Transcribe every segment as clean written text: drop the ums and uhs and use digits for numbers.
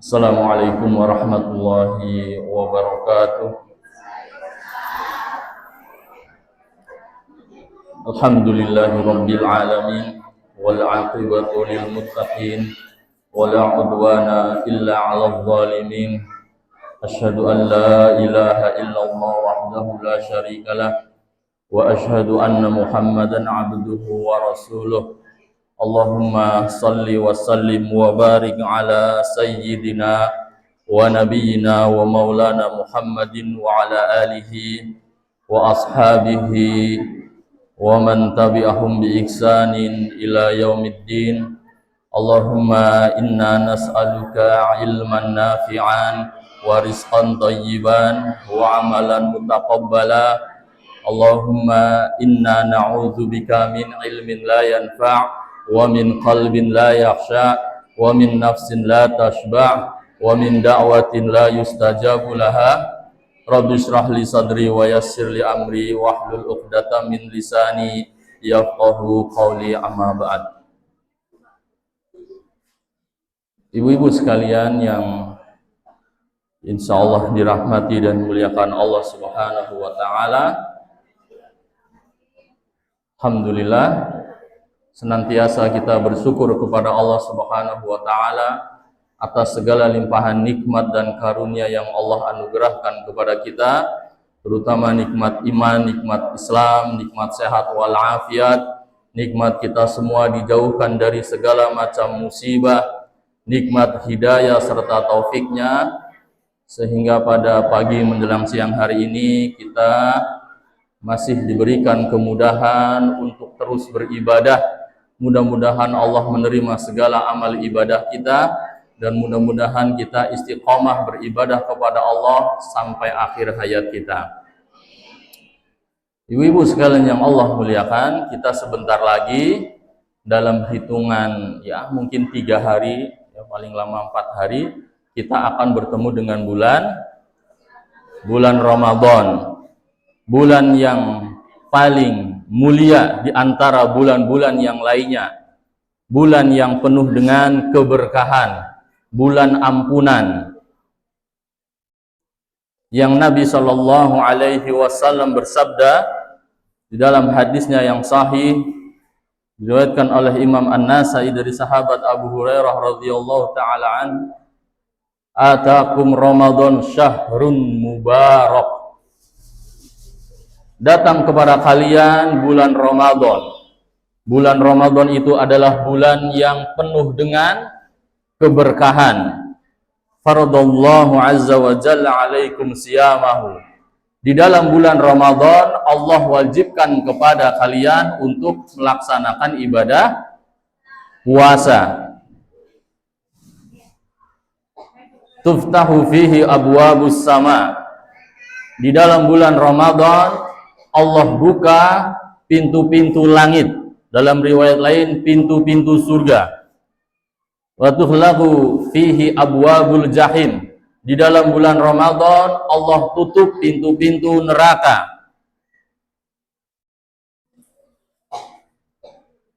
Assalamualaikum warahmatullahi wabarakatuh. Alhamdulillahi rabbil alamin wal aqibatu lil muttaqin wala udwana illa 'alal zalimin. Asyhadu an la ilaha illallah wahdahu la syarikalah wa asyhadu anna Muhammadan 'abduhu wa rasuluh. Allahumma salli wa sallim wa barik ala sayyidina wa nabiyyina wa maulana Muhammadin wa ala alihi wa ashabihi wa man tabi'ahum bi ihsanin ila yaumiddin. Allahumma inna nas'aluka ilman nafi'an wa rizqan thayyiban wa amalan mutaqabbala. Allahumma inna na'udzubika min ilmin la yanfa' wa min qalbin la yakhsha wa min nafsin la tashba' wa min da'watin la yustajabu laha. Rabbi shrah li sadri wa yassir li amri wahlul 'uqdatam min lisani yafqahu qawli, amma ba'd. Ibu-ibu sekalian yang insyaallah dirahmati dan muliakan Allah Subhanahu wa taala. Alhamdulillah, senantiasa kita bersyukur kepada Allah Subhanahu wa taala atas segala limpahan nikmat dan karunia yang Allah anugerahkan kepada kita, terutama nikmat iman, nikmat Islam, nikmat sehat walafiat, nikmat kita semua dijauhkan dari segala macam musibah, nikmat hidayah serta taufiknya, sehingga pada pagi menjelang siang hari ini kita masih diberikan kemudahan untuk terus beribadah. Mudah-mudahan Allah menerima segala amal ibadah kita dan mudah-mudahan kita istiqomah beribadah kepada Allah sampai akhir hayat kita. Ibu-ibu sekalian yang Allah muliakan, kita sebentar lagi dalam hitungan ya mungkin 3 hari, ya paling lama 4 hari, kita akan bertemu dengan bulan Ramadan. Bulan yang paling mulia di antara bulan-bulan yang lainnya, bulan yang penuh dengan keberkahan, bulan ampunan, yang Nabi Shallallahu Alaihi Wasallam bersabda di dalam hadisnya yang sahih, diriwayatkan oleh Imam An-Nasai dari sahabat Abu Hurairah radhiyallahu taala an, "Atakum Ramadan syahrun mubarak." Datang kepada kalian bulan Ramadan. Bulan Ramadan itu adalah bulan yang penuh dengan keberkahan. Faradallahu azza wa jalla alaikum siyamahu. Di dalam bulan Ramadan Allah wajibkan kepada kalian untuk melaksanakan ibadah puasa. Tuftahu fihi abwabus sama. Di dalam bulan Ramadan Allah buka pintu-pintu langit, dalam riwayat lain pintu-pintu surga. Wa tughlaqu fihi abwabul jahim. Di dalam bulan Ramadan Allah tutup pintu-pintu neraka.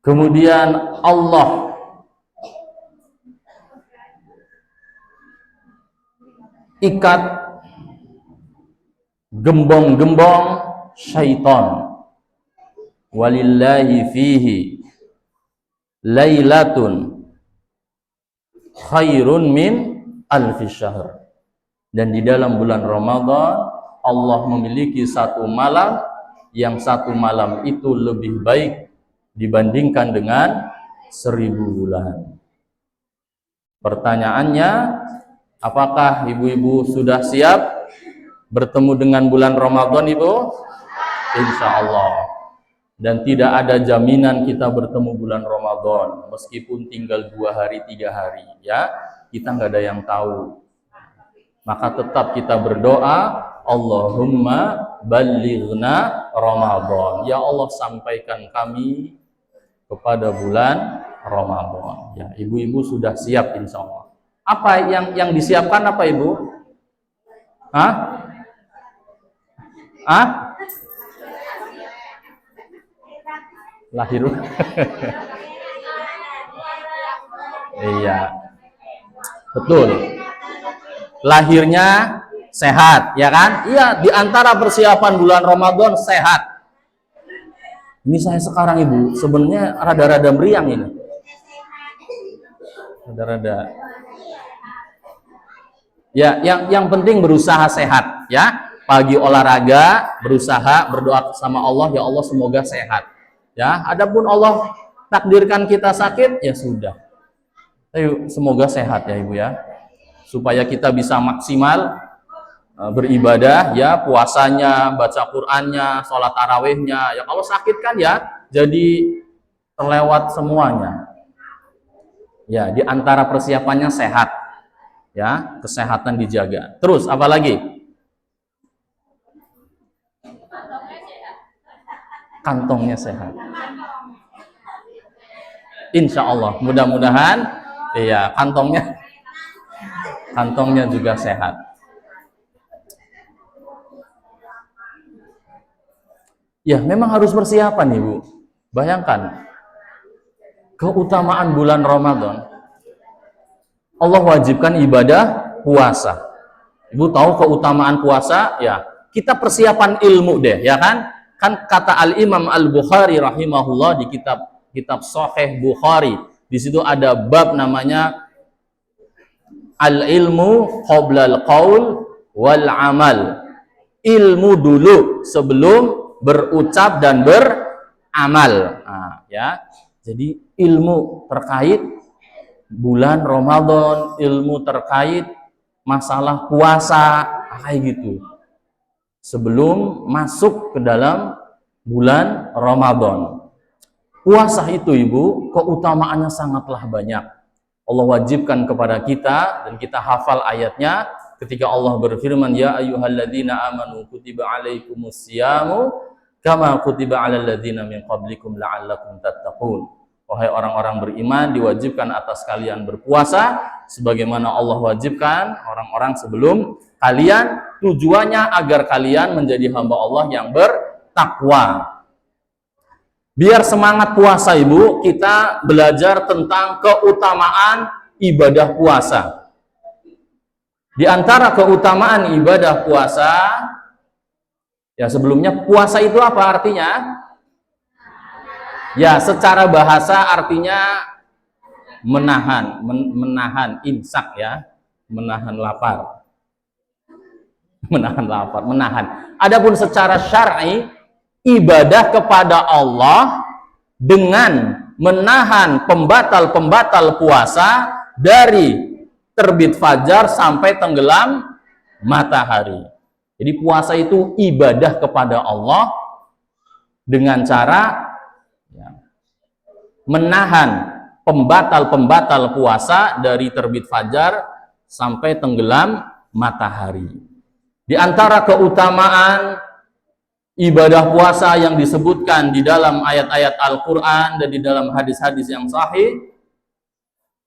Kemudian Allah ikat gembong-gembong syaitan. Walillahi fihi lailatun khairun min alfi syahr. Dan di dalam bulan Ramadan Allah memiliki satu malam yang satu malam itu lebih baik dibandingkan dengan 1000 bulan. Pertanyaannya, apakah ibu-ibu sudah siap bertemu dengan bulan Ramadan, Ibu? Insya Allah. Dan tidak ada jaminan kita bertemu bulan Ramadan, meskipun tinggal 2 hari 3 hari, ya kita nggak ada yang tahu. Maka tetap kita berdoa, Allahumma ballighna Ramadan. Ya Allah, sampaikan kami kepada bulan Ramadan. Ya, ibu-ibu sudah siap insya Allah. Apa yang disiapkan apa, Ibu? Hah? Lahir. Iya. Betul. Lahirnya sehat, ya kan? Iya, di antara persiapan bulan Ramadan sehat. Ini saya sekarang Ibu, sebenarnya rada-rada meriang ini. Rada-rada. Ya, yang penting berusaha sehat, ya. Pagi olahraga, berusaha berdoa sama Allah, ya Allah semoga sehat. Ya, adapun Allah takdirkan kita sakit, ya sudah. Ayo, semoga sehat ya Ibu ya. Supaya kita bisa maksimal beribadah, ya, puasanya, baca Qur'annya, sholat tarawihnya. Ya kalau sakit kan ya jadi terlewat semuanya. Ya, di antara persiapannya sehat, ya, kesehatan dijaga. Terus apa lagi? Kantongnya sehat. Insya Allah, mudah-mudahan, ya, kantongnya juga sehat. Ya, memang harus persiapan Ibu. Bayangkan keutamaan bulan Ramadan. Allah wajibkan ibadah puasa. Ibu tahu keutamaan puasa? Ya, kita persiapan ilmu deh, ya kan? Kan kata Al-Imam Al-Bukhari rahimahullah di kitab Sahih Bukhari. Di situ ada bab namanya Al-ilmu qoblal qaul wal amal. Ilmu dulu sebelum berucap dan beramal. Nah, ya. Jadi ilmu terkait bulan Ramadan, ilmu terkait masalah puasa, kayak gitu. Sebelum masuk ke dalam bulan Ramadan. Puasa itu Ibu, keutamaannya sangatlah banyak. Allah wajibkan kepada kita dan kita hafal ayatnya ketika Allah berfirman, ya ayyuhalladzina amanu kutiba alaikumusyamu kama kutiba alal ladzina min qablikum la'allakum tattaqun. Wahai orang-orang beriman, diwajibkan atas kalian berpuasa sebagaimana Allah wajibkan orang-orang sebelum kalian, tujuannya agar kalian menjadi hamba Allah yang bertakwa. Biar semangat puasa Ibu, kita belajar tentang keutamaan ibadah puasa. Di antara keutamaan ibadah puasa, ya sebelumnya puasa itu apa artinya? Ya, secara bahasa artinya menahan imsak ya, menahan lapar. Menahan. Adapun secara syar'i, ibadah kepada Allah dengan menahan pembatal-pembatal puasa dari terbit fajar sampai tenggelam matahari. Jadi puasa itu ibadah kepada Allah dengan cara menahan pembatal-pembatal puasa dari terbit fajar sampai tenggelam matahari. Di antara keutamaan ibadah puasa yang disebutkan di dalam ayat-ayat Al-Quran dan di dalam hadis-hadis yang sahih,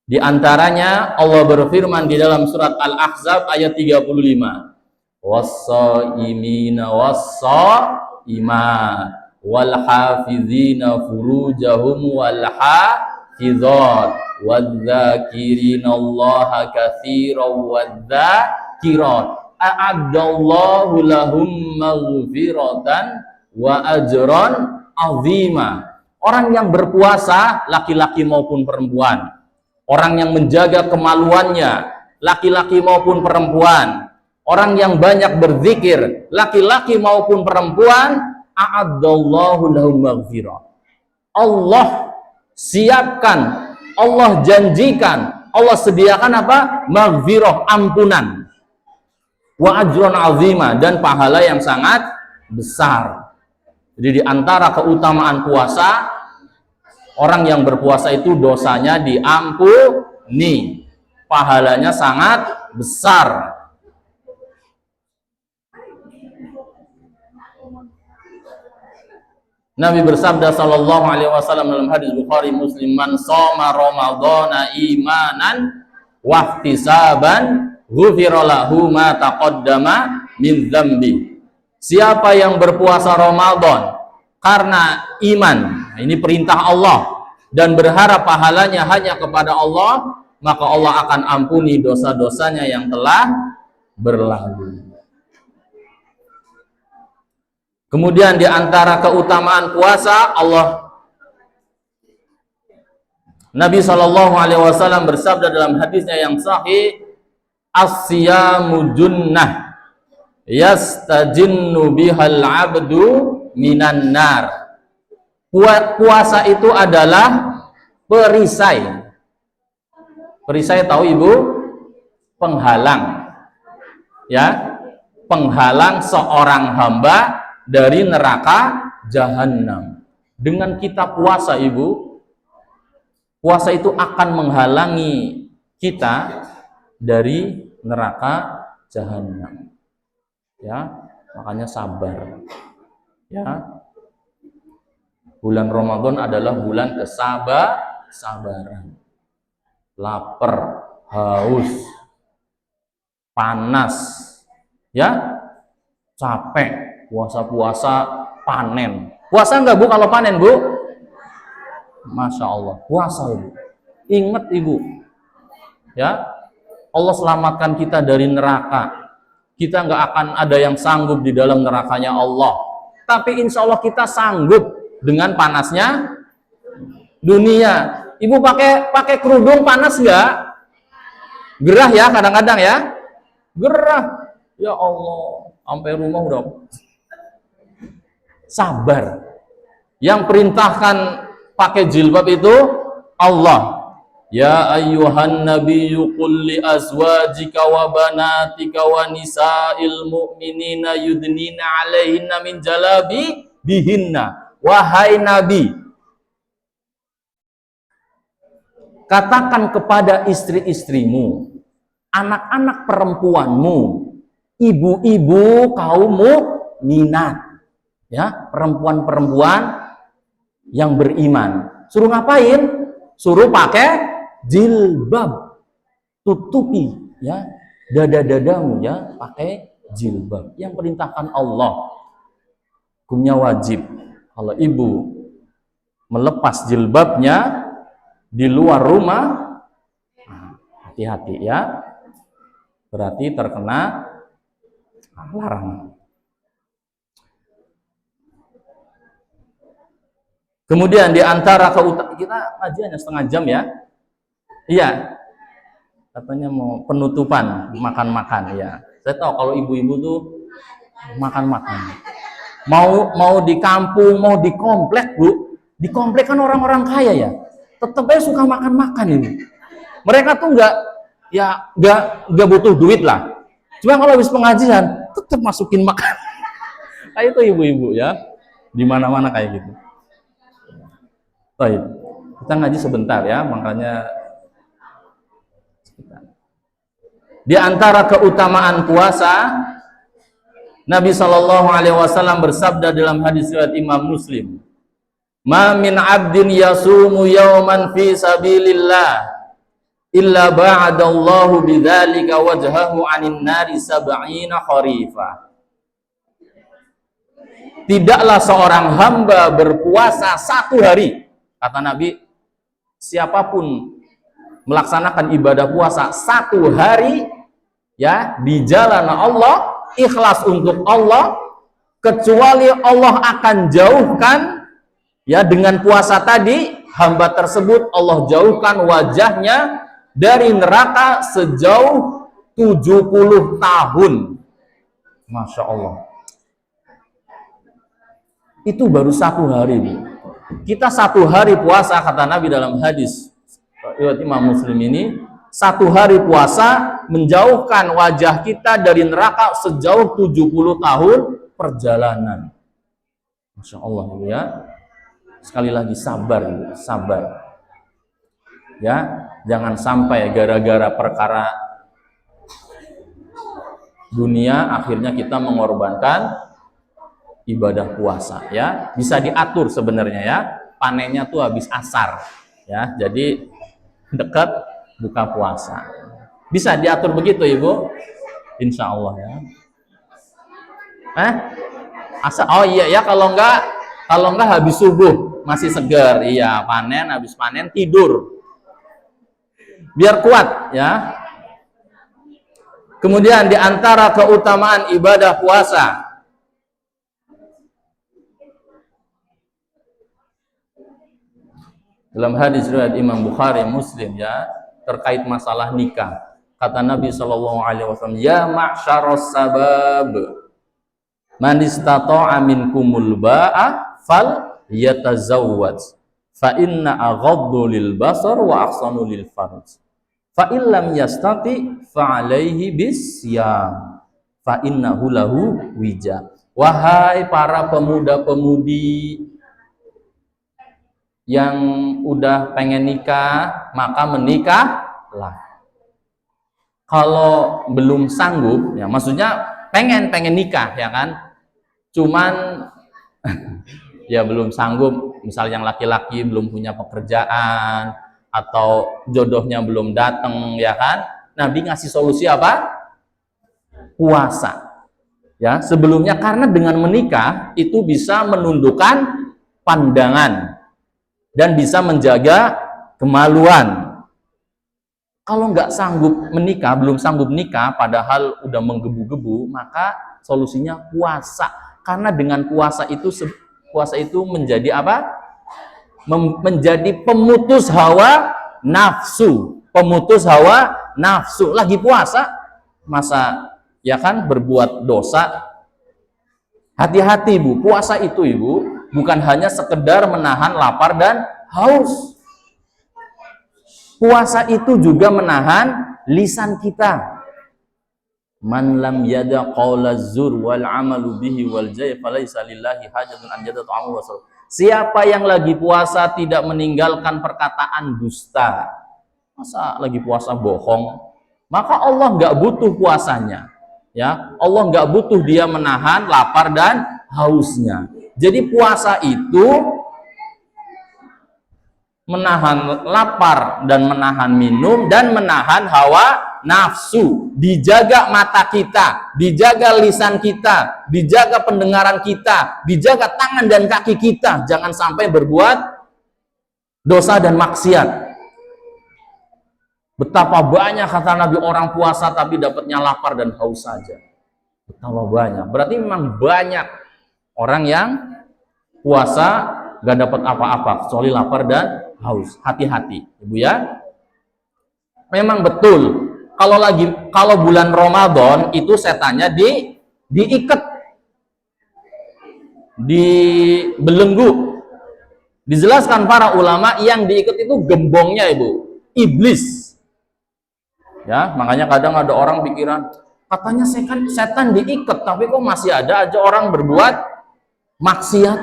di antaranya Allah berfirman di dalam surat Al-Ahzab ayat 35, was-shaimina was-shaimat wal hafizina furujahum wal hafizat wadz-dzakirinallaha katsiran wadz-dzakirat a'addallahu lahum maghfiratan wa ajran azima. Orang yang berpuasa, laki-laki maupun perempuan, orang yang menjaga kemaluannya, laki-laki maupun perempuan, orang yang banyak berzikir, laki-laki maupun perempuan, a'addallahu lahum maghfirah. Allah siapkan, Allah janjikan, Allah sediakan apa? Maghfirah, ampunan. Wa ajron azima, dan pahala yang sangat besar. Jadi di antara keutamaan puasa, orang yang berpuasa itu dosanya diampuni, pahalanya sangat besar. Nabi bersabda sallallahu alaihi wasallam dalam hadis Bukhari Muslim, man shoma ramadhana imanan wa ihtisaban ghufira lahu ma taqaddama min dzambi. Siapa yang berpuasa Ramadan karena iman, ini perintah Allah, dan berharap pahalanya hanya kepada Allah, maka Allah akan ampuni dosa-dosanya yang telah berlalu. Kemudian di antara keutamaan puasa, Nabi SAW bersabda dalam hadisnya yang sahih, as-siyamu junnah yastajinnu bihal abdu minan nar. Puasa itu adalah perisai. Perisai tahu Ibu? Penghalang. Ya, penghalang seorang hamba dari neraka jahanam. Dengan kita puasa, Ibu, puasa itu akan menghalangi kita dari neraka jahanam. Ya, makanya sabar. Ya. Bulan Ramadan adalah bulan kesabaran. Lapar, haus, panas, ya, capek, puasa-puasa, panen. Puasa enggak Bu kalau panen Bu? Masya Allah, puasa Ibu. Ingat Ibu, ya, Allah selamatkan kita dari neraka. Kita nggak akan ada yang sanggup di dalam nerakanya Allah. Tapi insya Allah kita sanggup dengan panasnya dunia. Ibu pakai kerudung panas nggak? Gerah ya kadang-kadang ya. Gerah. Ya Allah, sampai rumah udah. Sabar. Yang perintahkan pakai jilbab itu Allah. Ya ayyuhan nabiyyu qul li azwajika wa banatika wa nisa'il mu'minina yudnina 'alaihinna min jalabi bihinna. Wahai Nabi, katakan kepada istri-istrimu, anak-anak perempuanmu, ibu-ibu kaum mukminat, ya, perempuan-perempuan yang beriman. Suruh ngapain? Suruh pakai jilbab, tutupi ya dada-dadamu ya, pakai jilbab. Yang perintahkan Allah, hukumnya wajib. Kalau ibu melepas jilbabnya di luar rumah, hati-hati ya, berarti terkena larangan. Kemudian di antara kita ngaji hanya setengah jam ya. Iya. Katanya mau penutupan makan-makan ya. Saya tahu kalau ibu-ibu tuh makan-makan. Mau di kampung, mau di komplek, Bu. Di komplek kan orang-orang kaya ya. Tetap aja suka makan-makan ini. Mereka tuh nggak butuh duit lah. Cuma kalau habis pengajian tetap masukin makan. Kayak itu ibu-ibu ya. Di mana-mana kayak gitu. Baik, kita ngaji sebentar ya, makanya di antara keutamaan puasa, Nabi SAW bersabda dalam hadis riwayat Imam Muslim, "Ma min 'abdin yasumu yawman fi sabilillah illa ba'adallahu bidzalika wajhahu 'anil nari sab'ina kharifa." Tidaklah seorang hamba berpuasa satu hari. Kata Nabi, siapapun melaksanakan ibadah puasa satu hari ya di jalan Allah, ikhlas untuk Allah, kecuali Allah akan jauhkan ya dengan puasa tadi, hamba tersebut Allah jauhkan wajahnya dari neraka sejauh 70 tahun. Masya Allah. Itu baru satu hari, Bu. Kita satu hari puasa, kata Nabi dalam hadis riwayat Imam Muslim ini, satu hari puasa menjauhkan wajah kita dari neraka sejauh 70 tahun perjalanan. Masya Allah ya. Sekali lagi sabar, sabar. Ya, jangan sampai gara-gara perkara dunia akhirnya kita mengorbankan ibadah puasa ya. Bisa diatur sebenarnya ya, panennya tuh habis asar ya, jadi dekat buka puasa bisa diatur begitu Ibu, insya Allah ya. Asar, oh iya ya, kalau enggak habis subuh masih segar, iya, panen, habis panen tidur biar kuat ya. Kemudian di antara keutamaan ibadah puasa, dalam hadis riwayat Imam Bukhari Muslim ya, terkait masalah nikah, kata Nabi SAW, ya ma'syaros sabab man istata'a minkumul ba'a fal yatazawwaj fa inna aghaddu lil basar wa ahsanu lil farj fa illam yastati fa alaihi bisyam fa innahu lahu wija. Wahai para pemuda-pemudi yang udah pengen nikah, maka menikahlah. Kalau belum sanggup, ya maksudnya pengen nikah ya kan, cuman ya belum sanggup, misal yang laki-laki belum punya pekerjaan atau jodohnya belum datang ya kan, Nabi ngasih solusi apa? Puasa ya sebelumnya, karena dengan menikah itu bisa menundukkan pandangan dan bisa menjaga kemaluan. Kalau nggak sanggup menikah, belum sanggup nikah, padahal udah menggebu-gebu, maka solusinya puasa. Karena dengan puasa itu menjadi apa? Menjadi pemutus hawa nafsu. Pemutus hawa nafsu. Lagi puasa, masa ya kan berbuat dosa. Hati-hati Bu, puasa itu Ibu bukan hanya sekedar menahan lapar dan haus. Puasa itu juga menahan lisan kita. Man lam yada qaula zur wal amalu bihi wal jay falaysa lillahi hajatun an yada ta'amu wa. Siapa yang lagi puasa tidak meninggalkan perkataan dusta, masa lagi puasa bohong, maka Allah nggak butuh puasanya. Ya, Allah nggak butuh dia menahan lapar dan hausnya. Jadi puasa itu menahan lapar dan menahan minum dan menahan hawa nafsu, dijaga mata kita, dijaga lisan kita, dijaga pendengaran kita, dijaga tangan dan kaki kita, jangan sampai berbuat dosa dan maksiat. Betapa banyak kata Nabi orang puasa tapi dapatnya lapar dan haus saja. Betapa banyak. Berarti memang banyak orang yang puasa gak dapat apa-apa kecuali lapar dan haus. Hati-hati, Ibu ya. Memang betul. Kalau bulan Ramadan itu setannya diikat, dibelenggu. Dijelaskan para ulama yang diikat itu gembongnya Ibu, iblis. Ya, makanya kadang ada orang pikiran, katanya setan diikat, tapi kok masih ada aja orang berbuat maksiat.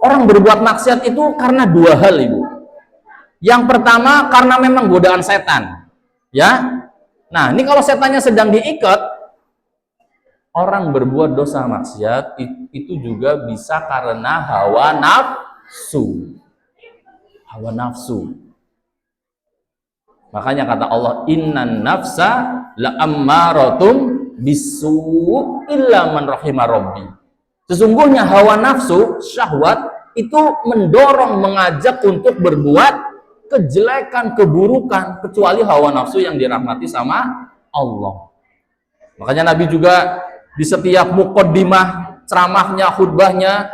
Orang berbuat maksiat itu karena dua hal Ibu. Yang pertama karena memang godaan setan. Ya. Nah, ini kalau setannya sedang diikat, orang berbuat dosa maksiat itu juga bisa karena hawa nafsu. Hawa nafsu. Makanya kata Allah, innan nafsa la'ammaratum bisu' illa man rahimah rabbi. Sesungguhnya hawa nafsu, syahwat, itu mendorong, mengajak untuk berbuat kejelekan, keburukan, kecuali hawa nafsu yang dirahmati sama Allah. Makanya Nabi juga di setiap muqaddimah ceramahnya, khutbahnya,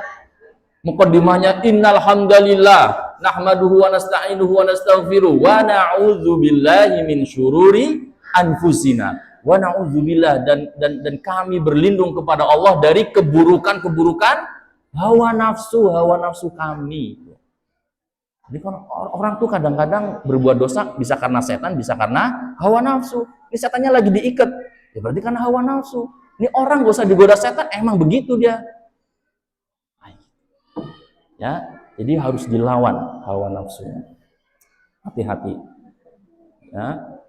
muqaddimahnya innal hamdalillah nahmaduhu wa nasta'inuhu wa nastaghfiruh wa na'udzu billahi min syururi anfusina wa na'udzubillah, dan kami berlindung kepada Allah dari keburukan-keburukan hawa nafsu kami. Jadi kan orang tuh kadang-kadang berbuat dosa bisa karena setan, bisa karena hawa nafsu. Ini setannya lagi diikat, ya berarti karena hawa nafsu. Ini orang gak usah digoda setan, emang begitu dia. Ya, jadi harus dilawan hawa nafsunya. Hati-hati. Ya.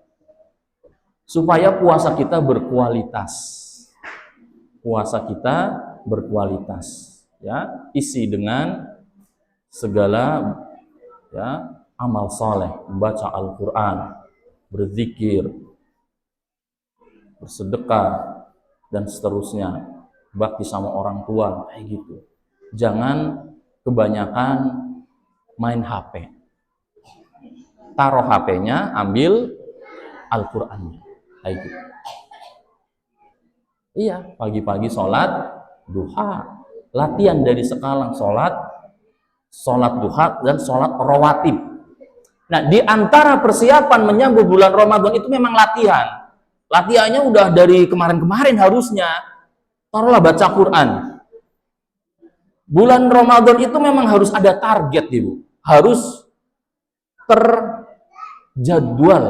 Supaya puasa kita berkualitas. Puasa kita berkualitas, ya, isi dengan segala ya amal soleh, membaca Al-Quran, berzikir, bersedekah, dan seterusnya, bakti sama orang tua, kayak gitu. Jangan kebanyakan main HP. taruh HP-nya, ambil Al-Qur'annya. Kayak gitu. Iya, pagi-pagi sholat duha. Latihan dari sekarang sholat duha dan sholat rawatib. Nah, di antara persiapan menyambut bulan Ramadan itu memang latihan. Latihannya udah dari kemarin-kemarin harusnya. Taruhlah baca Quran. Bulan Ramadan itu memang harus ada target, Ibu. Harus terjadwal,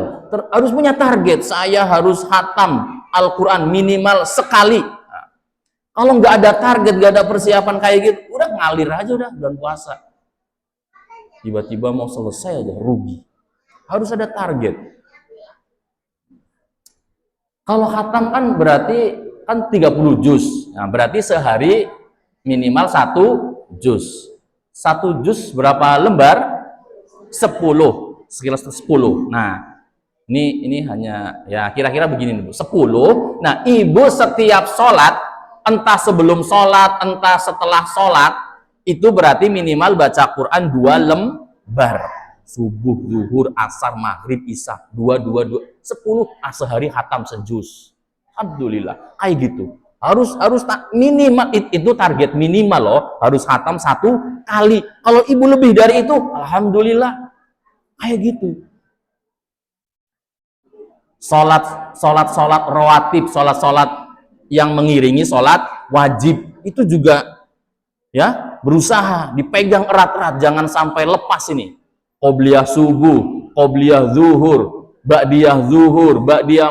harus punya target. Saya harus khatam Al-Quran minimal sekali. Nah, kalau nggak ada target, nggak ada persiapan kayak gitu, udah ngalir aja udah bulan puasa. Tiba-tiba mau selesai aja rugi. Harus ada target. Kalau khatam kan berarti kan 30 juz. Nah, berarti sehari minimal 1 juz. 1 juz berapa lembar? 10. Sekilas 10. Nah, ini hanya ya kira-kira begini dulu. 10. Nah, ibu setiap sholat, entah sebelum sholat, entah setelah sholat, itu berarti minimal baca Quran 2 lembar. Subuh, zuhur, asar, maghrib, isya. 2, 10. Sehari khatam sejuz. Alhamdulillah. Kayak gitu. Harus minimal, itu target minimal loh. Harus khatam 1 kali. Kalau ibu lebih dari itu, alhamdulillah. Kayak gitu. Sholat rawatib, sholat yang mengiringi sholat wajib itu juga ya berusaha dipegang erat-erat, jangan sampai lepas ini. Qobliyah subuh, qobliyah zuhur, ba'diyah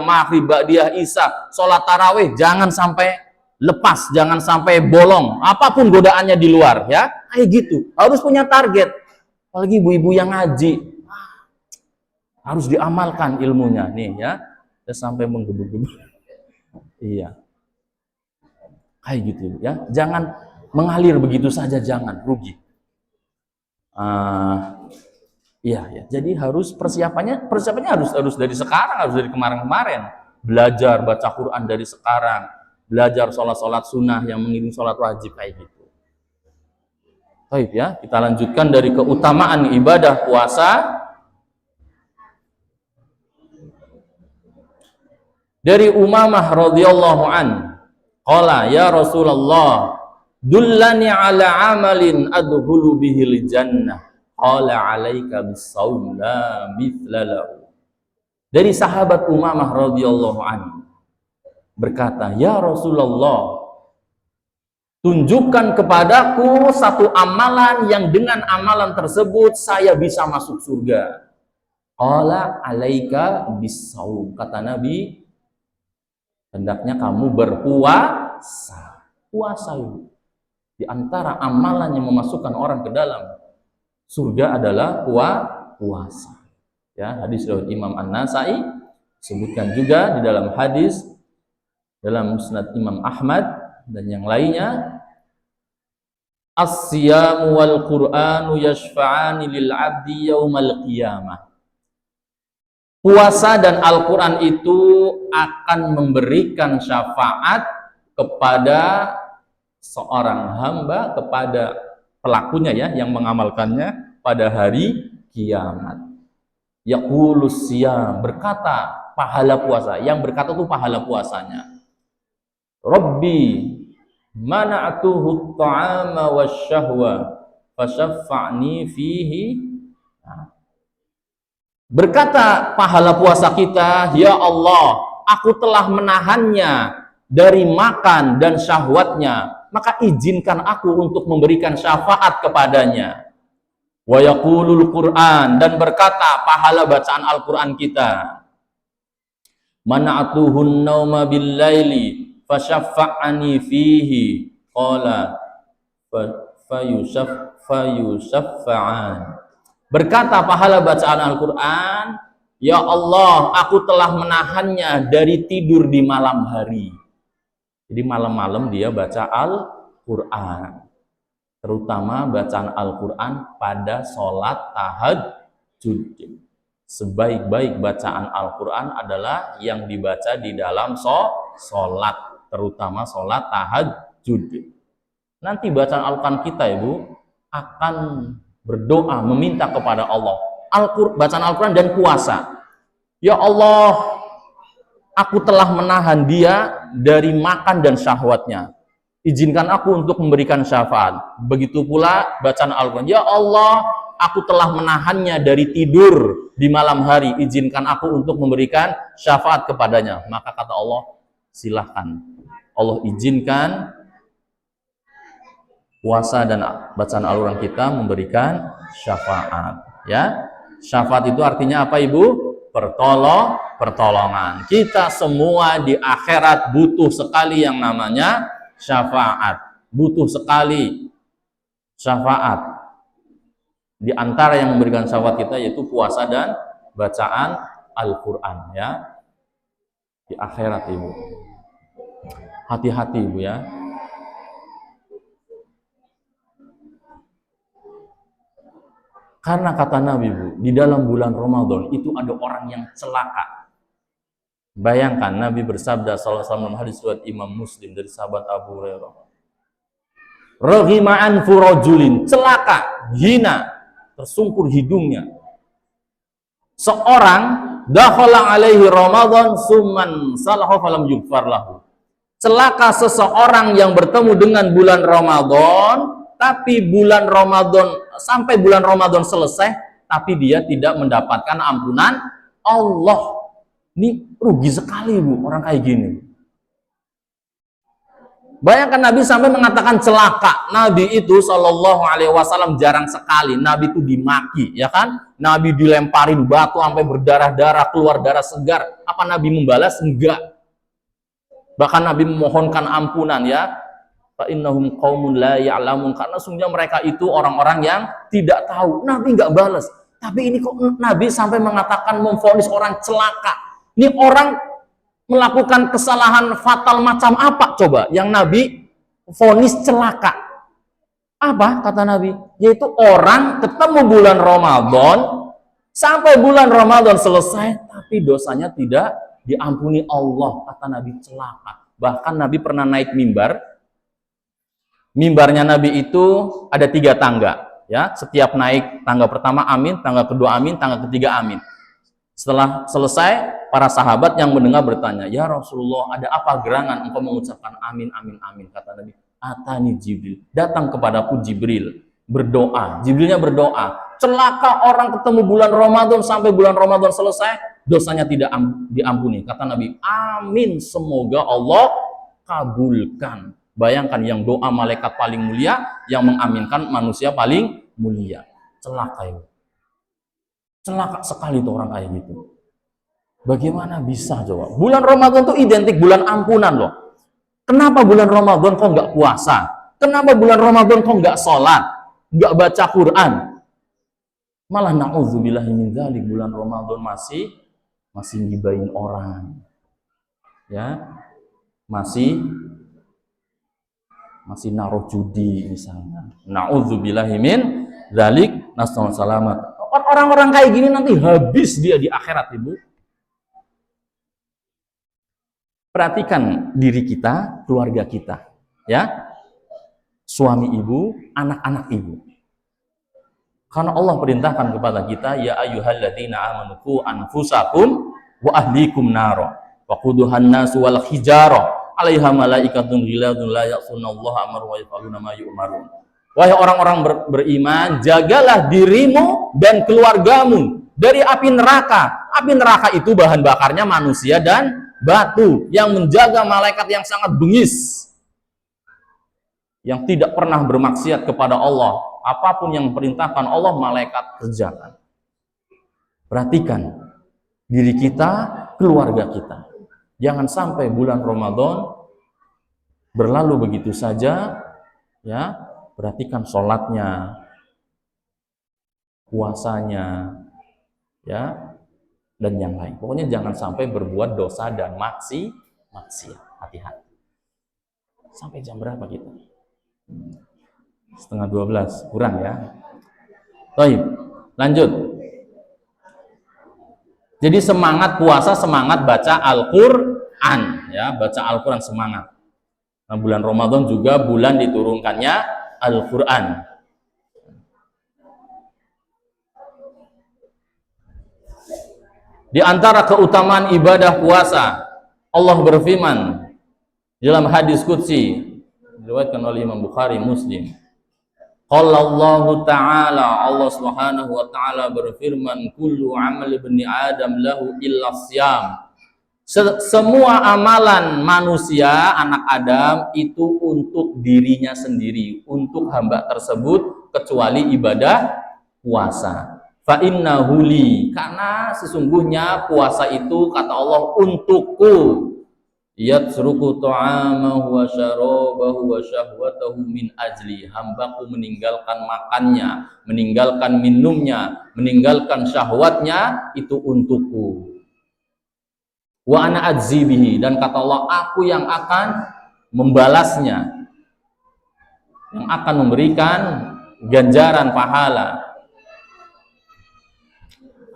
maghrib, ba'diyah isya, sholat tarawih jangan sampai lepas, jangan sampai bolong, apapun godaannya di luar ya, kayak gitu. Harus punya target. Apalagi ibu-ibu yang ngaji, harus diamalkan ilmunya nih ya, sampai menggebu-gebu. Iya, kayak gitu ya. Jangan mengalir begitu saja, jangan rugi. Iya ya. Jadi harus persiapannya harus dari sekarang, harus dari kemarin-kemarin. Belajar baca Quran dari sekarang, belajar sholat sunnah yang mengiringi sholat wajib kayak gitu. Baik ya, kita lanjutkan dari keutamaan ibadah puasa. Dari Umamah radhiyallahu an, qala ya Rasulullah, dullani ala amalin adkhulu bihil jannah. Qala alaika bisawm la mithla lahu. Dari sahabat Umamah radhiyallahu an berkata, ya Rasulullah, tunjukkan kepadaku satu amalan yang dengan amalan tersebut saya bisa masuk surga. Qala alaika bisawm. Kata Nabi, hendaknya kamu berpuasa. Puasa itu di antara amalan yang memasukkan orang ke dalam surga adalah puasa. Ya, hadis riwayat Imam An-Nasa'i, sebutkan juga di dalam hadis dalam Musnad Imam Ahmad dan yang lainnya, as-siyamu wal Qur'anu yashfa'ani lil 'abdi yaumal qiyamah. Puasa dan Al-Quran itu akan memberikan syafaat kepada seorang hamba, kepada pelakunya ya, yang mengamalkannya pada hari kiamat. Yaqulus siyam, berkata pahala puasa, yang berkata itu pahala puasanya. Rabbi mana'atuhu at-ta'ama wasyahwa fasyaffa'ni fihi. Berkata pahala puasa kita, ya Allah, aku telah menahannya dari makan dan syahwatnya, maka izinkan aku untuk memberikan syafaat kepadanya. Wa yaqulul Qur'an, dan berkata pahala bacaan Al-Quran kita, mana'atuhun nauma bil laili fasyaffa'ani fihi qala fayushaffa'an. Berkata pahala bacaan Al-Quran, ya Allah, aku telah menahannya dari tidur di malam hari. Jadi malam-malam dia baca Al-Quran, terutama bacaan Al-Quran pada sholat tahajud. Sebaik-baik bacaan Al-Quran adalah yang dibaca di dalam sholat, terutama sholat tahajud. Nanti bacaan Al-Quran kita, Ibu, akan berdoa meminta kepada Allah, bacaan Al-Quran dan puasa. Ya Allah, aku telah menahan dia dari makan dan syahwatnya. Izinkan aku untuk memberikan syafaat. Begitu pula bacaan Al-Quran. Ya Allah, aku telah menahannya dari tidur di malam hari. Izinkan aku untuk memberikan syafaat kepadanya. Maka kata Allah, silahkan. Allah izinkan puasa dan bacaan Al-Quran kita memberikan syafaat. Ya, syafaat itu artinya apa, Ibu? Pertolongan. Kita semua di akhirat butuh sekali yang namanya syafaat. Butuh sekali syafaat. Di antara yang memberikan syafaat kita yaitu puasa dan bacaan Al-Quran, ya. Di akhirat, Ibu. Hati-hati, Ibu, ya. Karena kata Nabi, Bu, di dalam bulan Ramadan itu ada orang yang celaka. Bayangkan Nabi bersabda sallallahu alaihi wasallam hadis riwayat Imam Muslim dari sahabat Abu Hurairah. Raghima anfu rajulin, celaka, hina, tersungkur hidungnya. Seorang dakhala alaihi Ramadan summan salahu falam yughfar lahu. Celaka seseorang yang bertemu dengan bulan Ramadan, tapi bulan Ramadan sampai bulan Ramadan selesai, tapi dia tidak mendapatkan ampunan Allah. Ini rugi sekali, Bu, orang kayak gini. Bayangkan Nabi sampai mengatakan celaka. Nabi itu Shallallahu Alaihi Wasallam jarang sekali. Nabi itu dimaki, ya kan? Nabi dilemparin batu sampai berdarah-darah, keluar darah segar. Apa Nabi membalas? Enggak. Bahkan Nabi memohonkan ampunan, ya. Fa innahum qaumun la ya'lamun, karena sungguhnya mereka itu orang-orang yang tidak tahu. Nabi nggak balas. Tapi ini kok Nabi sampai mengatakan memvonis orang celaka. Ini orang melakukan kesalahan fatal macam apa coba yang Nabi vonis celaka? Apa kata Nabi? Yaitu orang ketemu bulan Ramadan sampai bulan Ramadan selesai tapi dosanya tidak diampuni Allah, kata Nabi, celaka. Bahkan Nabi pernah naik mimbar. Mimbarnya Nabi itu ada 3 tangga, ya. Setiap naik tangga pertama amin, tangga kedua amin, tangga ketiga amin. Setelah selesai, para sahabat yang mendengar bertanya, ya Rasulullah, ada apa gerangan engkau mengucapkan amin, amin, amin? Kata Nabi, atani Jibril, datang kepadaku Jibril, berdoa. Jibrilnya berdoa, celaka orang ketemu bulan Ramadan sampai bulan Ramadan selesai, dosanya tidak diampuni. Kata Nabi, amin, semoga Allah kabulkan. Bayangkan, yang doa malaikat paling mulia, yang mengaminkan manusia paling mulia. Celaka itu. Celaka sekali tuh orang kayak gitu. Bagaimana bisa coba? Bulan Ramadan tuh identik bulan ampunan loh. Kenapa bulan Ramadan kok nggak puasa? Kenapa bulan Ramadan kok nggak sholat? Nggak baca Quran? Malah na'udzubillahi min dzalik, bulan Ramadan masih ngibain orang. Ya. Masih naruh judi misalnya. Na'udzubillahi min dzalik, nasallahu salamat. Orang-orang kayak gini nanti habis dia di akhirat, Ibu. Perhatikan diri kita, keluarga kita, ya. Suami Ibu, anak-anak Ibu. Karena Allah perintahkan kepada kita, ya ayyuhalladzina amanu qu anfusakum wa ahlikum naro wa quduhan nasu wal hijarah 'alaiha malaikatun ghiladun la ya'sunallaha amra wa yaf'aluna ma yu'marun. Wahai orang-orang beriman, jagalah dirimu dan keluargamu dari api neraka. Api neraka itu bahan bakarnya manusia dan batu yang menjaga malaikat yang sangat bengis, yang tidak pernah bermaksiat kepada Allah. Apapun yang perintahkan Allah, malaikat kerjakan. Perhatikan diri kita, keluarga kita. Jangan sampai bulan Ramadan berlalu begitu saja, ya. Perhatikan sholatnya, puasanya, ya, dan yang lain. Pokoknya jangan sampai berbuat dosa dan maksiat. Hati-hati. Sampai jam berapa kita? 11:30, kurang ya. Baik, lanjut. Jadi semangat puasa, semangat baca Al-Quran, ya, baca Al-Quran semangat. Nah, bulan Ramadan juga bulan diturunkannya Al-Quran. Di antara keutamaan ibadah puasa, Allah berfirman dalam hadis qudsi diriwayatkan oleh Imam Bukhari, Muslim. Qala Allah Ta'ala, Allah Subhanahu wa taala berfirman, kullu amal ibni Adam lahu illa syam. Semua amalan manusia, anak Adam, itu untuk dirinya sendiri, untuk hamba tersebut, kecuali ibadah puasa. Fa innahu li, karena sesungguhnya puasa itu, kata Allah, untukku. Yatsruku ta'amahu wa syarabahu wa syahwatahu min ajli. Hambaku meninggalkan makannya, meninggalkan minumnya, meninggalkan syahwatnya, itu untukku. Wa ana ajzi bihi, dan kata Allah, aku yang akan membalasnya, yang akan memberikan ganjaran pahala.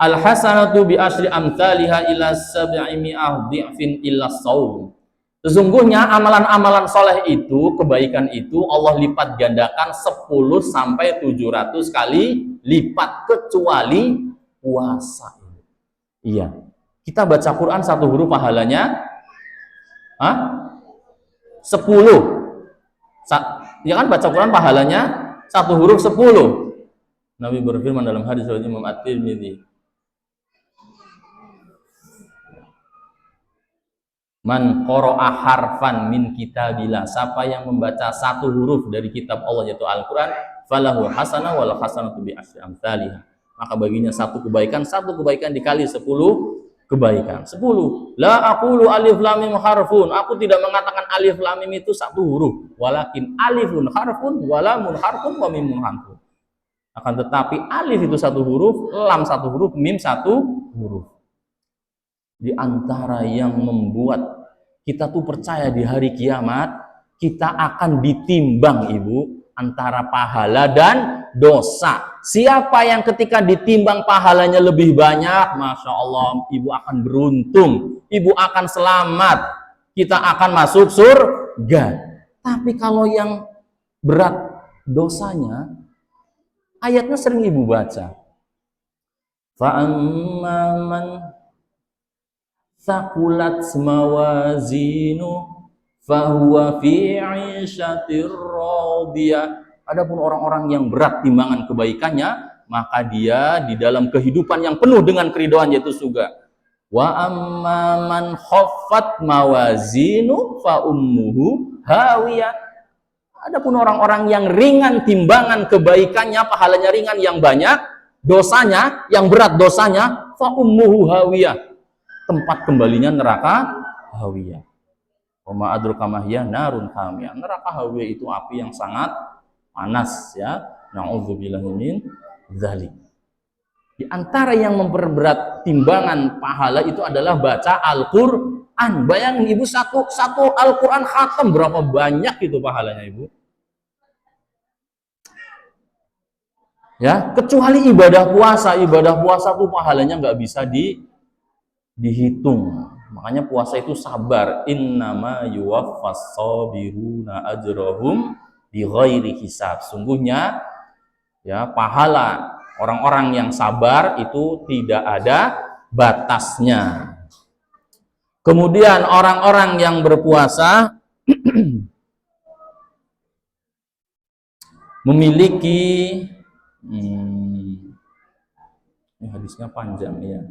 Al hasanatu bi asri amthaliha ila sab'i mi'ah dhi'fin illa shaum. Sesungguhnya amalan-amalan soleh itu, kebaikan itu Allah lipat gandakan 10 sampai 700 kali lipat, kecuali puasa. Iya. Kita baca Quran satu huruf pahalanya 10. Ya kan, baca Quran pahalanya satu huruf 10. Nabi berfirman dalam hadis riwayat Imam At-Tirmidzi, man qara'a harfan min kitabillah, siapa yang membaca satu huruf dari kitab Allah yaitu Al-Quran, falahu hasanah wal hasanatu bi asri amsalihah, maka baginya satu kebaikan dikali 10 kebaikan. 10. La aqulu alif lam mim harfun, aku tidak mengatakan alif lam mim itu satu huruf, walakin alifun harfun wa lamun harfun wa mimun harfun. Akan tetapi alif itu satu huruf, lam satu huruf, mim satu huruf. Di antara yang membuat kita tuh percaya di hari kiamat kita akan ditimbang, Ibu, antara pahala dan dosa. Siapa yang ketika ditimbang pahalanya lebih banyak, Masya Allah, Ibu akan beruntung, Ibu akan selamat, kita akan masuk surga. Tapi kalau yang berat dosanya, ayatnya sering Ibu baca, fa'amma man thaqulat mawazinu fahuwa fi 'ishatir radiyah. Adapun orang-orang yang berat timbangan kebaikannya, maka dia di dalam kehidupan yang penuh dengan keridhaan, yaitu surga. Wa amma man khaffat mawazinu fa ummuhu hawiyah. Adapun orang-orang yang ringan timbangan kebaikannya, pahalanya ringan, yang banyak dosanya, yang berat dosanya, fa ummuhu hawiyah, tempat kembalinya neraka hawiyah. Wa ma adraka ma hiya narun hamiyah. Neraka hawiyah itu api yang sangat panas, ya. Nauzubillahi min dzalik. Di antara yang memperberat timbangan pahala itu adalah baca Al-Qur'an. Bayangin Ibu, satu Al-Qur'an khatam, berapa banyak itu pahalanya, Ibu? Ya, kecuali ibadah puasa. Ibadah puasa tuh pahalanya nggak bisa dihitung. Makanya puasa itu sabar. Innama yuwaffas sabiruna ajrahum bighairi hisab. Sungguhnya, ya, pahala orang-orang yang sabar itu tidak ada batasnya. Kemudian orang-orang yang berpuasa memiliki ini hadisnya panjang, ya.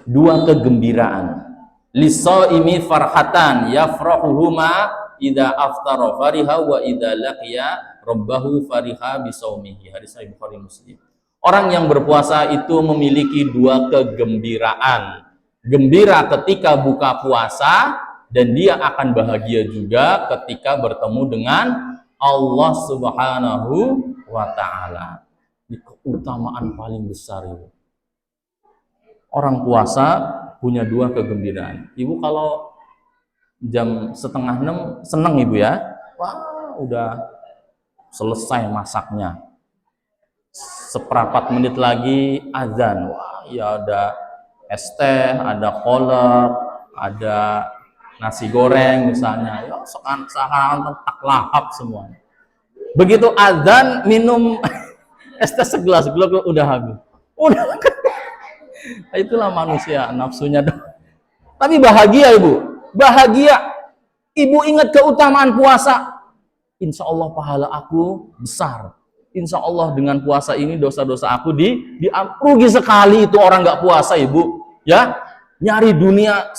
2 kegembiraan. Lisaimi farhatan yafrahuhuma idza aftara fariha wa idza laqiya rabbahu fariha bisaumihi. Hadis Sahih Bukhari Muslim. Orang yang berpuasa itu memiliki 2 kegembiraan. Gembira ketika buka puasa, dan dia akan bahagia juga ketika bertemu dengan Allah Subhanahu wa taala. Ini keutamaan paling besar, Ibu. Orang puasa punya 2 kegembiraan. Ibu kalau jam 5:30 seneng, Ibu, ya. Wah, udah selesai masaknya. Seperempat menit lagi azan. Wah, ya ada es teh, ada kolak, ada nasi goreng misalnya. Ya, sekarang tak lahap semuanya. Begitu azan, minum es teh segelas, udah habis. Udah. Itulah manusia nafsunya. Tapi bahagia ibu, bahagia. Ibu ingat keutamaan puasa. Insya Allah pahala aku besar. Insya Allah dengan puasa ini dosa-dosa aku rugi sekali itu orang nggak puasa ibu. Ya, nyari dunia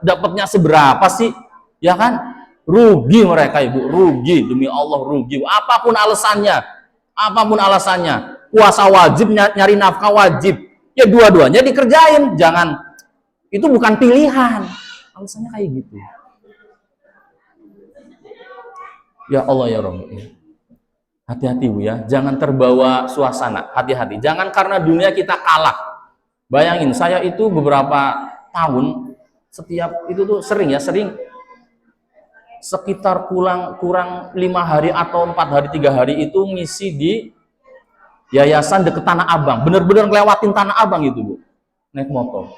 dapatnya seberapa sih? Ya kan? Rugi mereka ibu, rugi demi Allah rugi. Apapun alasannya, puasa wajib, nyari nafkah wajib. Ya dua-duanya dikerjain, jangan. Itu bukan pilihan. Alasannya kayak gitu. Ya Allah ya Rabbi. Hati-hati Bu ya, jangan terbawa suasana. Hati-hati, jangan karena dunia kita kalah. Bayangin, saya itu beberapa tahun setiap itu tuh sering sekitar kurang 5 hari atau 4 hari 3 hari itu ngisi di yayasan deket Tanah Abang. Bener-bener ngelewatin Tanah Abang itu Bu, naik motor.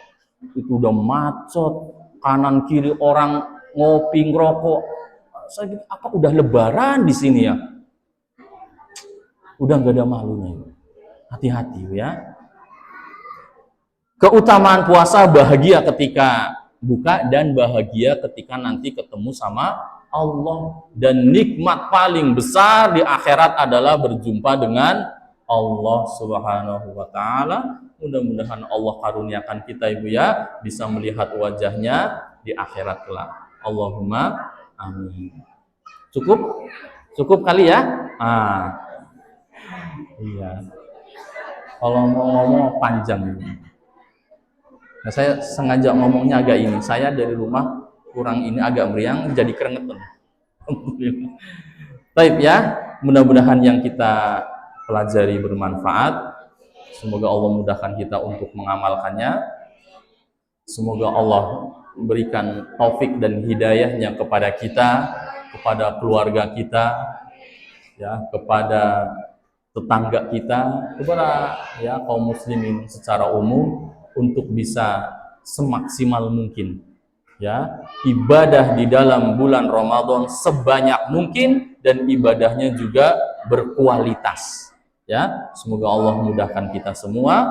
Itu udah macet, kanan kiri orang ngopi ngerokok. Saya pikir apa udah lebaran di sini ya? Udah nggak ada malunya. Hati-hati ya. Keutamaan puasa bahagia ketika buka dan bahagia ketika nanti ketemu sama Allah, dan nikmat paling besar di akhirat adalah berjumpa dengan Allah Subhanahu wa taala. Mudah-mudahan Allah karuniakan kita ibu ya bisa melihat wajahnya di akhirat kelak. Allahumma amin. Cukup kali ya? Iya. Kalau mau ngomong panjang. Nah, saya sengaja ngomongnya agak ini. Saya dari rumah kurang ini agak meriang jadi kerengetan. Baik ya, mudah-mudahan yang kita pelajari bermanfaat. Semoga Allah mudahkan kita untuk mengamalkannya. Semoga Allah berikan taufik dan hidayahnya kepada kita, kepada keluarga kita, ya, kepada tetangga kita, kepada ya kaum muslimin secara umum untuk bisa semaksimal mungkin ya ibadah di dalam bulan Ramadan sebanyak mungkin dan ibadahnya juga berkualitas ya. Semoga Allah mudahkan kita semua.